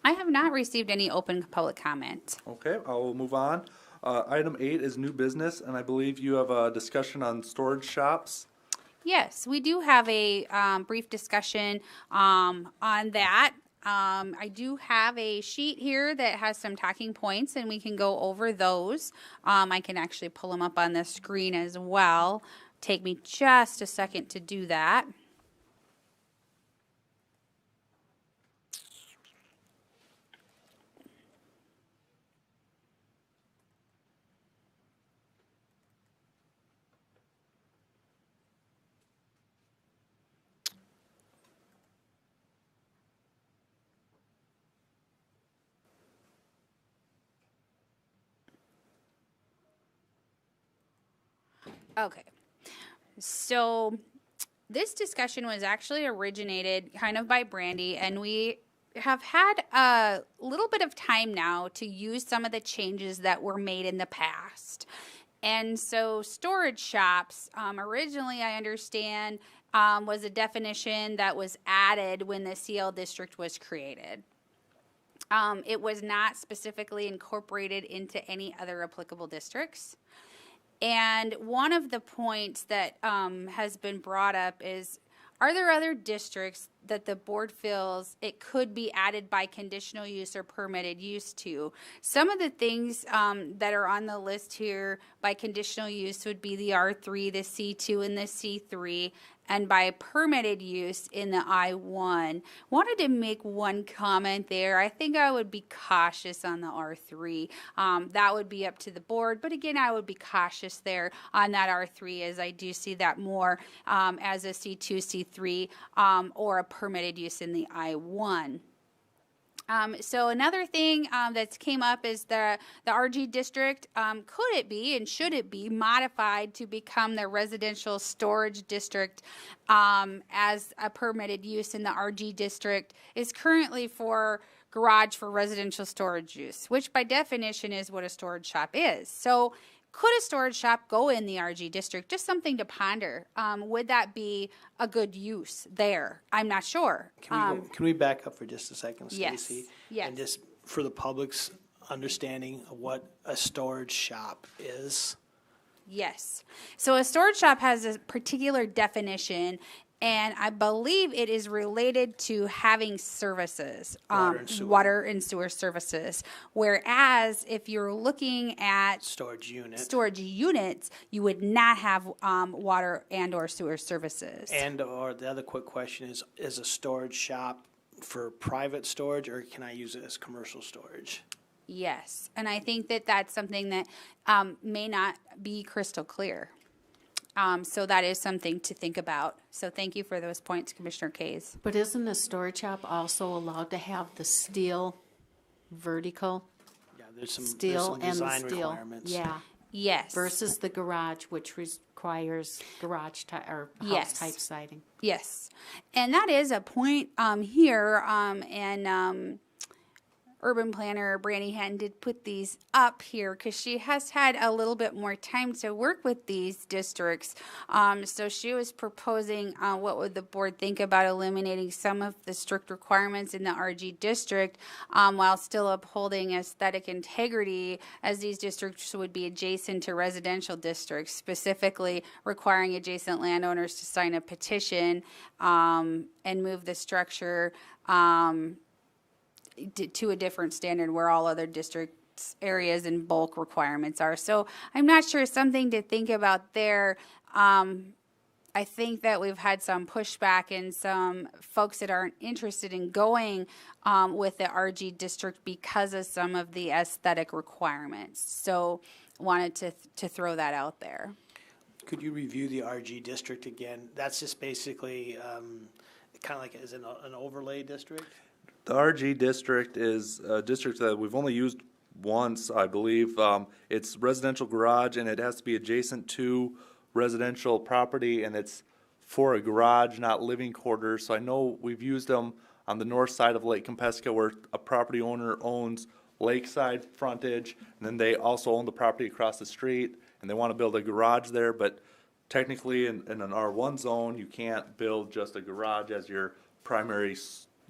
I have not received any open public comment. Okay, I will move on. Item 8 is new business, and I believe you have a discussion on storage shops. Yes, we do have a brief discussion on that. I do have a sheet here that has some talking points, and we can go over those. I can actually pull them up on the screen as well. Take me just a second to do that. Okay, so this discussion was actually originated kind of by Brandy, and we have had a little bit of time now to use some of the changes that were made in the past. And so storage shops, originally I understand, was a definition that was added when the CL district was created. It was not specifically incorporated into any other applicable districts. And one of the points that has been brought up is, are there other districts that the board feels it could be added by conditional use or permitted use to? Some of the things that are on the list here by conditional use would be the R3, the C2, and the C3, and by permitted use in the I1. Wanted to make one comment there. I think I would be cautious on the R3. That would be up to the board, but again, I would be cautious there on that R3, as I do see that more as a C2, C3, or a permitted use in the I1. So another thing that's came up is the RG district. Could it be and should it be modified to become the residential storage district as a permitted use in the RG district is currently for garage for residential storage use, which by definition is what a storage shop is. So could a storage shop go in the RG district? Just something to ponder. Would that be a good use there? I'm not sure. Can we back up for just a second, Yes, Stacy? yes. And just for the public's understanding of what a storage shop is. Yes. So a storage shop has a particular definition, and I believe it is related to having services, water and sewer services. Whereas if you're looking at Storage units, you would not have water and or sewer services. And or the other quick question is a storage shop for private storage, or can I use it as commercial storage? Yes, and I think that that's something that may not be crystal clear. So that is something to think about. So thank you for those points, Commissioner Kays. But isn't a storage shop also allowed to have the steel vertical? Yeah, there's some Steel and design steel. requirements. Yeah. Yes. Versus the garage, which requires garage type or house Yes. type siding. Yes, and that is a point here, and urban planner Brandy Hatton did put these up here because she has had a little bit more time to work with these districts. So she was proposing what would the board think about eliminating some of the strict requirements in the RG district while still upholding aesthetic integrity, as these districts would be adjacent to residential districts, specifically requiring adjacent landowners to sign a petition and move the structure to a different standard where all other districts, areas, and bulk requirements are. So I'm not sure, something to think about there. I think that we've had some pushback and some folks that aren't interested in going with the RG district because of some of the aesthetic requirements. So wanted to throw that out there. Could you review the RG district again? That's just basically kind of like as an overlay district? The RG district is a district that we've only used once, I believe. It's residential garage, and it has to be adjacent to residential property, and it's for a garage, not living quarters. So I know we've used them on the north side of Lake Compesca, where a property owner owns lakeside frontage, and then they also own the property across the street, and they want to build a garage there. But technically, in an R1 zone, you can't build just a garage as your primary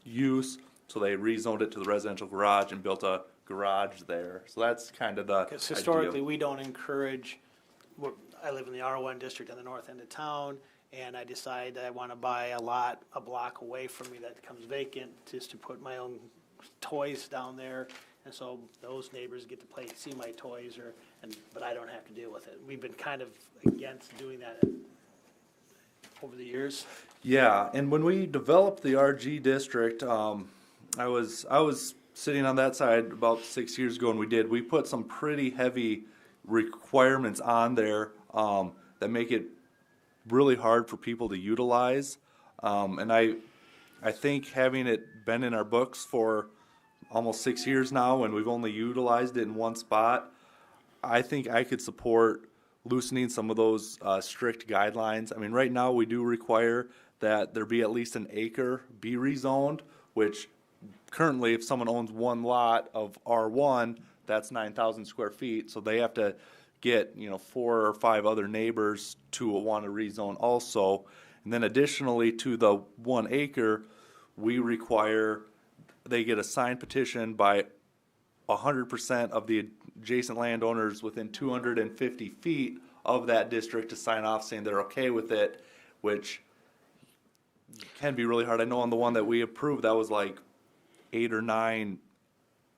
use. So they rezoned it to the residential garage and built a garage there. So that's kind of the Because historically, we don't encourage, I live in the R1 district on the north end of town, and I decide that I want to buy a lot a block away from me that becomes vacant, just to put my own toys down there. And so those neighbors get to see my toys, but I don't have to deal with it. We've been kind of against doing that over the years. Yeah, and when we developed the RG district, I was sitting on that side about 6 years ago, and we put some pretty heavy requirements on there that make it really hard for people to utilize. And I think having it been in our books for almost 6 years now, and we've only utilized it in one spot, I think I could support loosening some of those strict guidelines. I mean, right now we do require that there be at least an acre be rezoned, which currently if someone owns one lot of R1, that's 9,000 square feet. So they have to get, 4 or 5 other neighbors to want to rezone also. And then additionally to the 1 acre, we require they get a signed petition by 100% of the adjacent landowners within 250 feet of that district to sign off saying they're okay with it, which can be really hard. I know on the one that we approved, that was like 8 or 9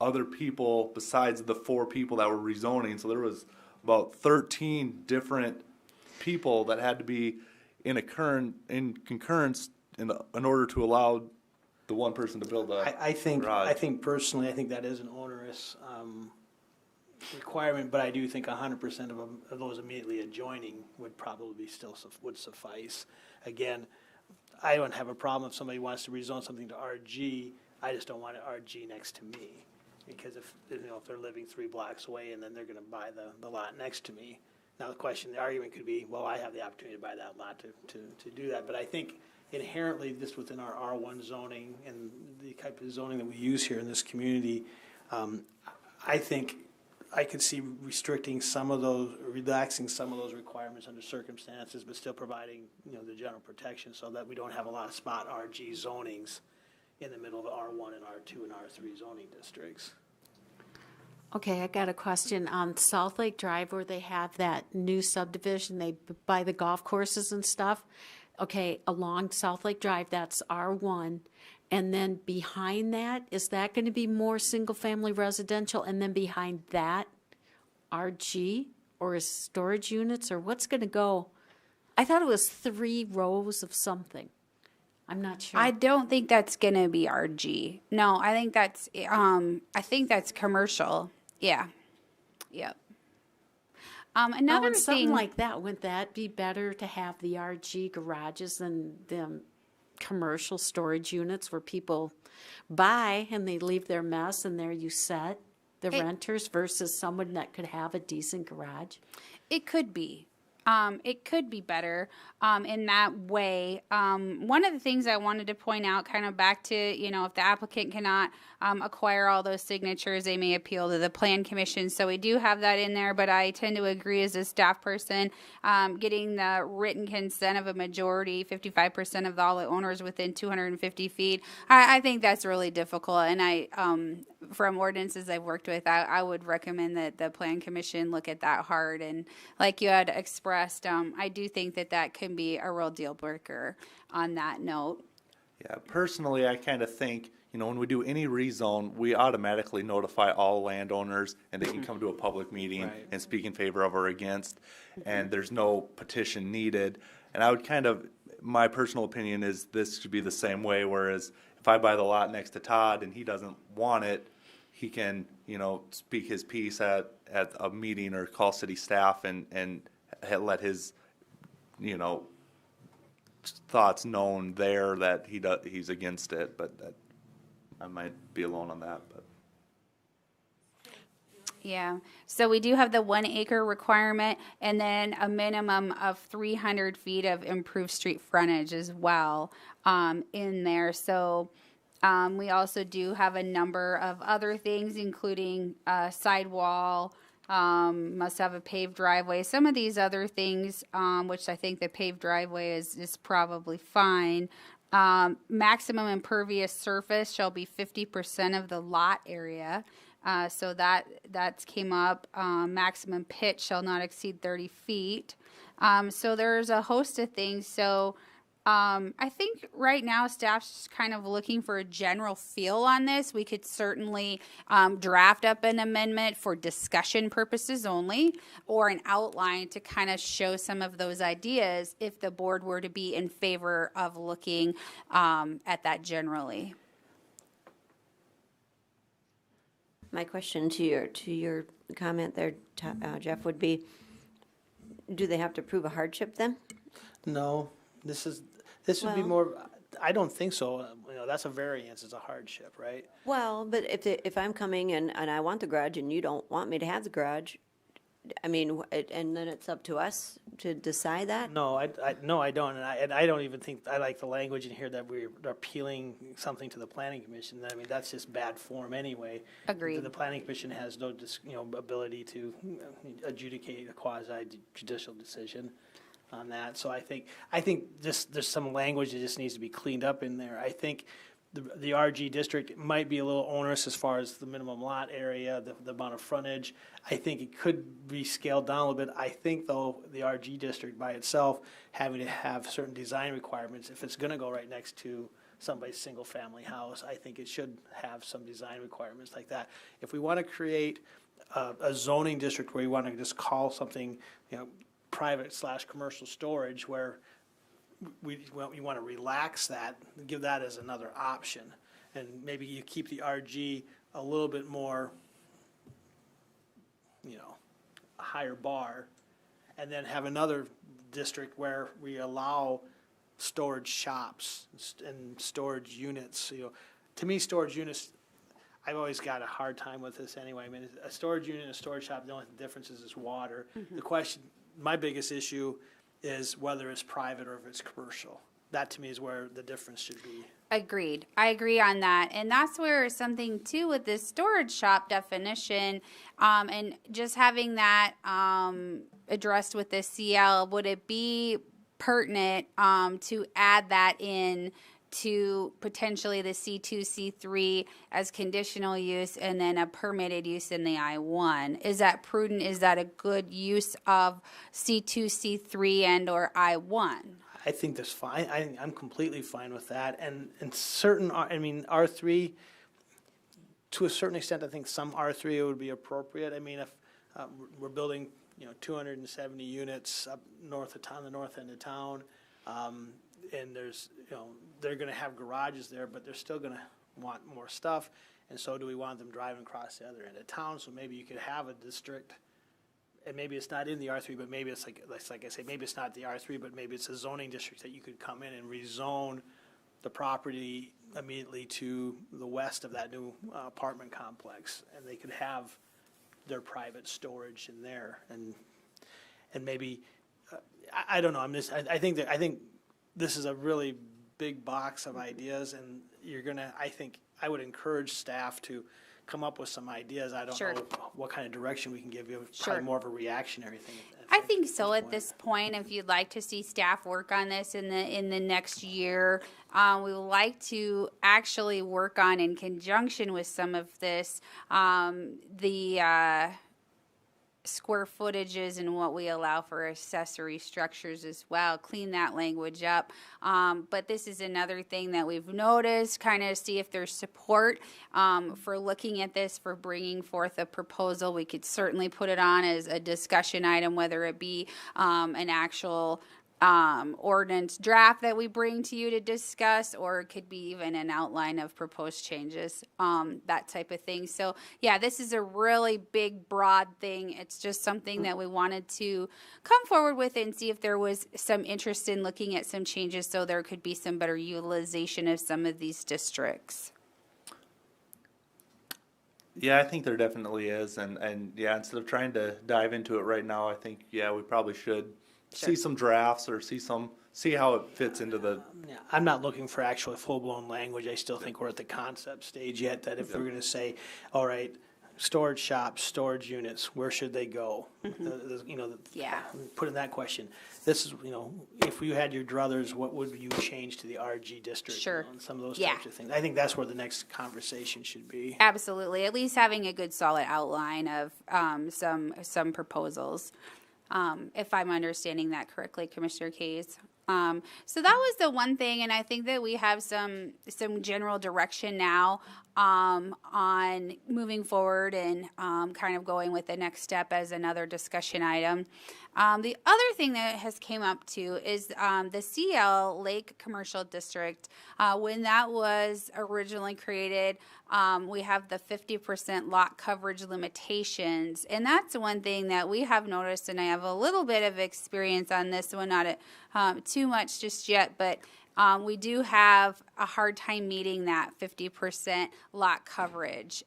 other people besides the 4 people that were rezoning. So there was about 13 different people that had to be in concurrence in order to allow the one person to build a I think garage. Personally, I think that is an onerous requirement, but I do think 100% of those immediately adjoining would probably would suffice. Again, I don't have a problem if somebody wants to rezone something to RG. I just don't want it RG next to me, because if they're living 3 blocks away and then they're going to buy the lot next to me. Now the argument could be, well, I have the opportunity to buy that lot to do that. But I think inherently this within our R1 zoning and the type of zoning that we use here in this community, I think I could see restricting some of those, relaxing some of those requirements under circumstances, but still providing, the general protection so that we don't have a lot of spot RG zonings in the middle of R1 and R2 and R3 zoning districts. Okay, I got a question on South Lake Drive where they have that new subdivision, they buy the golf courses and stuff. Okay, along South Lake Drive, that's R1. And then behind that, is that going to be more single-family residential? And then behind that, RG? Or is storage units? Or what's going to go? I thought it was 3 rows of something. I'm not sure. I don't think that's gonna be RG. No, I think that's commercial. Yeah. Yep. Another and something thing like that, wouldn't that be better to have the RG garages than them commercial storage units where people buy and they leave their mess and there you set the renters versus someone that could have a decent garage? It could be. It could be better in that way. One of the things I wanted to point out, kind of back to, if the applicant cannot acquire all those signatures, they may appeal to the Plan Commission. So we do have that in there, but I tend to agree as a staff person, getting the written consent of a majority, 55% of all the owners within 250 feet. I think that's really difficult. And from ordinances I've worked with, I would recommend that the Plan Commission look at that hard. And like you had expressed, I do think that can be a real deal breaker on that note. Yeah, personally, I kind of think, when we do any rezone, we automatically notify all landowners and they can come to a public meeting and speak in favor of or against, and there's no petition needed. And I would my personal opinion is this should be the same way, whereas if I buy the lot next to Todd and he doesn't want it, he can, speak his piece at a meeting or call city staff and let his, thoughts known there that he's against it, but I might be alone on that. But yeah, so we do have the 1 acre requirement and then a minimum of 300 feet of improved street frontage as well in there. So we also do have a number of other things, including sidewall, must have a paved driveway. Some of these other things, which I think the paved driveway is probably fine. Maximum impervious surface shall be 50% of the lot area. So that's came up. Maximum pitch shall not exceed 30 feet. So there's a host of things. So I think right now staff's just kind of looking for a general feel on this. We could certainly draft up an amendment for discussion purposes only, or an outline to kind of show some of those ideas if the board were to be in favor of looking at that generally. My question to your comment there, Jeff, would be, do they have to prove a hardship then? No, this would be more, I don't think so. That's a variance, it's a hardship, right? Well, but if I'm coming and I want the garage and you don't want me to have the garage, I mean, and then it's up to us to decide that? No, I don't, and I don't even think, I like the language in here that we're appealing something to the planning commission. I mean, that's just bad form anyway. Agreed. The planning commission has no, ability to adjudicate a quasi judicial decision on that. So I think just there's some language that just needs to be cleaned up in there. I think the RG district might be a little onerous as far as the minimum lot area, the amount of frontage. I think it could be scaled down a little bit. I think, though, the RG district by itself having to have certain design requirements, if it's going to go right next to somebody's single-family house, I think it should have some design requirements like that. If we want to create a zoning district where you want to just call something, private/commercial storage, where you want to relax that, give that as another option, and maybe you keep the RG a little bit more, a higher bar, and then have another district where we allow storage shops and storage units. To me, storage units, I've always got a hard time with this anyway. I mean, a storage unit and a storage shop, the only difference is water. Mm-hmm. The question, my biggest issue is whether it's private or if it's commercial. That to me is where the difference should be. Agreed. I agree on that. And that's where something too with this storage shop definition, and just having that addressed with the CL, would it be pertinent to add that in to potentially the C2, C3 as conditional use and then a permitted use in the I-1? Is that prudent? Is that a good use of C2, C3 and or I-1? I think that's fine. I'm completely fine with that. And certain, I mean, R3, to a certain extent, I think some R3 would be appropriate. I mean, if we're building, 270 units up north of town, the north end of town, and there's, they're going to have garages there, but they're still going to want more stuff. And so do we want them driving across the other end of town? So maybe you could have a district, and maybe it's not in the R3, but maybe it's like I say, maybe it's not the R3, but maybe it's a zoning district that you could come in and rezone the property immediately to the west of that new apartment complex, and they could have their private storage in there, and maybe I don't know. I think this is a really big box of ideas, and I think I would encourage staff to come up with some ideas. I don't Sure. know what kind of direction we can give you. Sure. Probably more of a reactionary thing. I think so at this point. If you'd like to see staff work on this in the next year, we would like to actually work on, in conjunction with some of this, the square footages and what we allow for accessory structures as well. Clean that language up. But this is another thing that we've noticed, kind of see if there's support for looking at this, for bringing forth a proposal. We could certainly put it on as a discussion item, whether it be an actual ordinance draft that we bring to you to discuss, or it could be even an outline of proposed changes, that type of thing. So yeah, this is a really big, broad thing. It's just something that we wanted to come forward with and see if there was some interest in looking at some changes so there could be some better utilization of some of these districts. Yeah, I think there definitely is, and yeah, instead of trying to dive into it right now, I think, yeah, we probably should see some drafts or see how it fits into the. Yeah, I'm not looking for actual full-blown language. I still think we're at the concept stage yet, that if we're going to say, all right, storage shops, storage units, where should they go? Yeah. Put in that question. This is, if you had your druthers, what would you change to the RG district? Sure. And some of those Yeah. types of things. I think that's where the next conversation should be. Absolutely. At least having a good solid outline of some proposals. If I'm understanding that correctly, Commissioner Case. So that was the one thing, and I think that we have some general direction now on moving forward and kind of going with the next step as another discussion item. The other thing that has came up too is the CL Lake Commercial District. When that was originally created, we have the 50% lot coverage limitations, and that's one thing that we have noticed, and I have a little bit of experience on this one, not too much just yet, but we do have a hard time meeting that 50% lot coverage.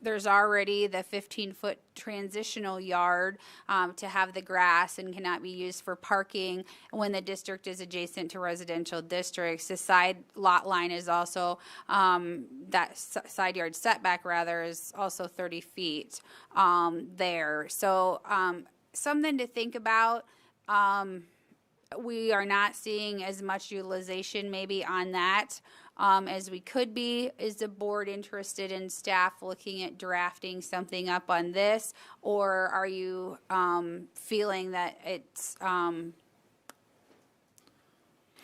There's already the 15-foot transitional yard to have the grass and cannot be used for parking when the district is adjacent to residential districts. The side lot line is also, that side yard setback rather, is also 30 feet there. So something to think about. We are not seeing as much utilization maybe on that as we could be. Is the board interested in staff looking at drafting something up on this, or are you feeling that it's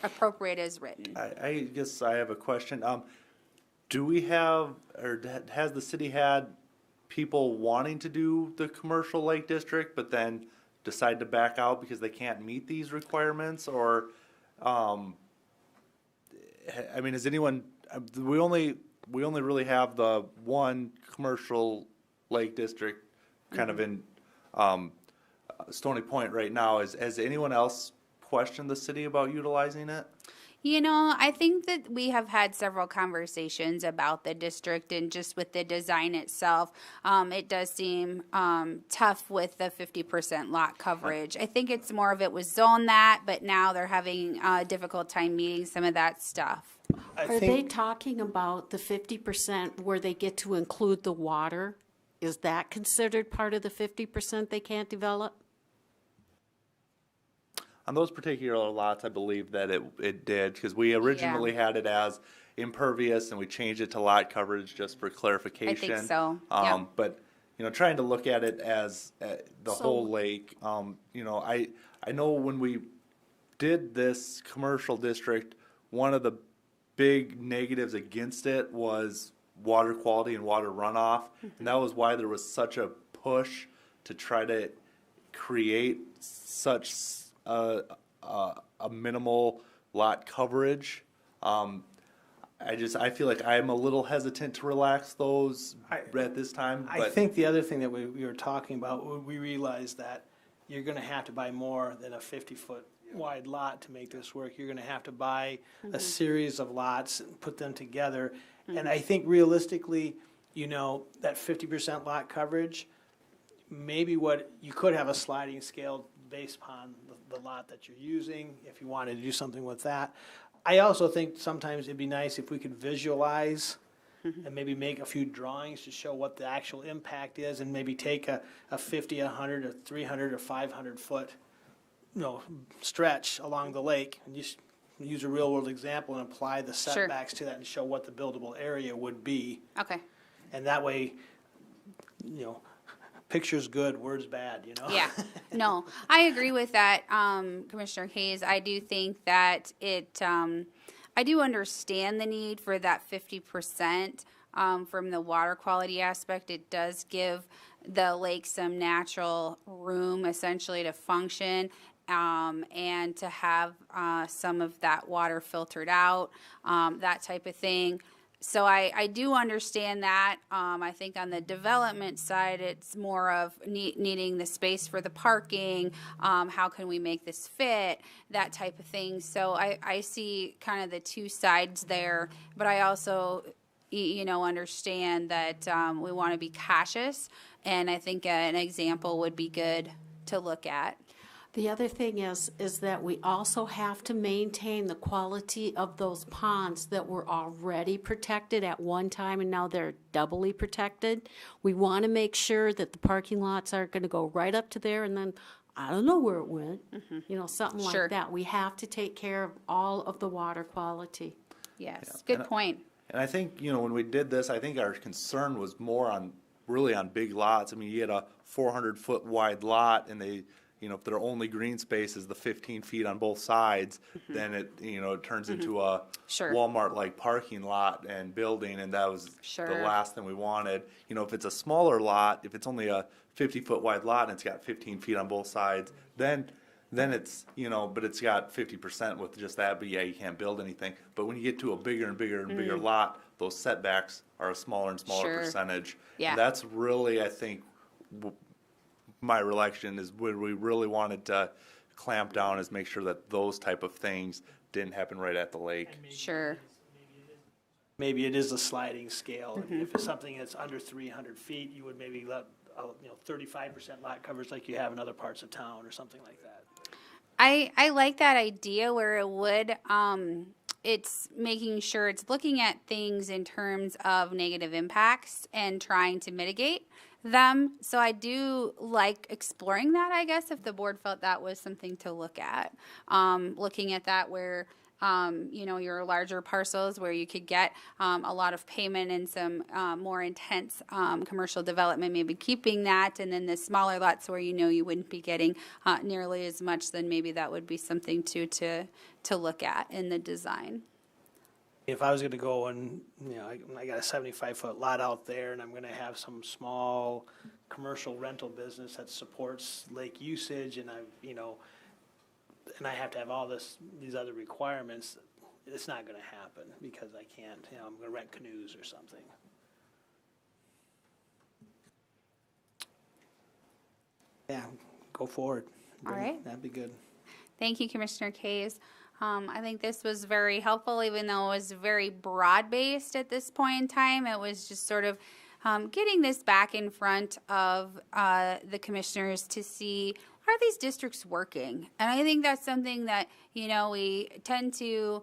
appropriate as written? I guess I have a question. Do we have, or has the city had people wanting to do the commercial lake district, but then decide to back out because they can't meet these requirements? Or, I mean, is anyone, we only really have the one commercial lake district kind of in Stony Point right now. Has anyone else questioned the city about utilizing it? You know, I think that we have had several conversations about the district and just with the design itself. It does seem tough with the 50% lot coverage. I think it's more of it was zoned that, but now they're having a difficult time meeting some of that stuff. Are they talking about the 50% where they get to include the water? Is that considered part of the 50% they can't develop? On those particular lots, I believe that it did, because we originally had it as impervious and we changed it to lot coverage just for clarification. I think so, yeah. But, you know, trying to look at it as the whole lake, you know, I know when we did this commercial district, one of the big negatives against it was water quality and water runoff. And that was why there was such a push to try to create such a minimal lot coverage. I feel like I'm a little hesitant to relax those at this time. I think the other thing that we were talking about, we realized that you're going to have to buy more than a 50-foot wide lot to make this work. You're going to have to buy a series of lots and put them together. And I think realistically, you know, that 50% lot coverage, maybe what you could have a sliding scale based upon the lot that you're using, if you wanted to do something with that. I also think sometimes it'd be nice if we could visualize and maybe make a few drawings to show what the actual impact is, and maybe take a 50, 100, or 300, or 500 foot, you know, stretch along the lake, and just use a real world example and apply the setbacks to that and show what the buildable area would be. Okay. And that way, you know, picture's good, words bad, you know? Yeah, no, I agree with that, Commissioner Hayes. I do think that I do understand the need for that 50% from the water quality aspect. It does give the lake some natural room essentially to function. And to have some of that water filtered out, that type of thing. So I do understand that. I think on the development side, it's more of needing the space for the parking. How can we make this fit? That type of thing. So I see kind of the two sides there, but I also, you know, understand that we want to be cautious, and I think an example would be good to look at. The other thing is that we also have to maintain the quality of those ponds that were already protected at one time and now they're doubly protected. We want to make sure that the parking lots aren't going to go right up to there and then I don't know where it went, you know, something like that. We have to take care of all of the water quality. Yes, good point. And I think, you know, when we did this, I think our concern was more on, really on big lots. I mean, you had a 400-foot wide lot and they, you know, if their only green space is the 15 feet on both sides, then it, you know, it turns into a Walmart-like parking lot and building, and that was the last thing we wanted. You know, if it's a smaller lot, if it's only a 50-foot wide lot and it's got 15 feet on both sides, then it's, you know, but it's got 50% with just that, but yeah, you can't build anything. But when you get to a bigger and bigger and bigger lot, those setbacks are a smaller and smaller percentage. Yeah. And that's really, I think, my recollection is where we really wanted to clamp down is make sure that those type of things didn't happen right at the lake. Sure. Maybe it is a sliding scale. If it's something that's under 300 feet, you would maybe let, you know, 35% lot coverage like you have in other parts of town or something like that. I like that idea where it would, it's making sure it's looking at things in terms of negative impacts and trying to mitigate them. So I do like exploring that, I guess, if the board felt that was something to look at. Looking at that where, you know, your larger parcels where you could get a lot of payment and some more intense commercial development, maybe keeping that, and then the smaller lots where you know you wouldn't be getting nearly as much, then maybe that would be something to look at in the design. If I was going to go and, you know, I got a 75-foot lot out there and I'm going to have some small commercial rental business that supports lake usage and you know, and I have to have all these other requirements, it's not going to happen because I can't, you know, I'm going to rent canoes or something. Yeah, go forward. All right. That'd be good. Thank you, Commissioner Kays. I think this was very helpful, even though it was very broad-based at this point in time. It was just sort of getting this back in front of the commissioners to see, are these districts working? And I think that's something that, we tend to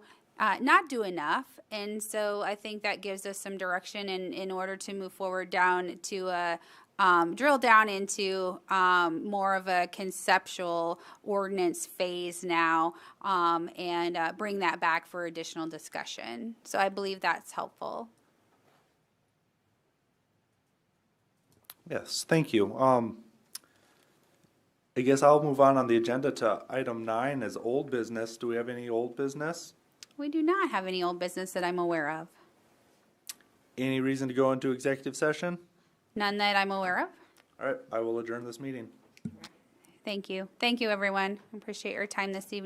not do enough. And so I think that gives us some direction in order to move forward down to drill down into more of a conceptual ordinance phase now, and bring that back for additional discussion. So I believe that's helpful. Yes, thank you. I guess I'll move on the agenda to item 9 as old business. Do we have any old business? We do not have any old business that I'm aware of. Any reason to go into executive session? None that I'm aware of. All right, I will adjourn this meeting. Thank you. Thank you, everyone. I appreciate your time this evening.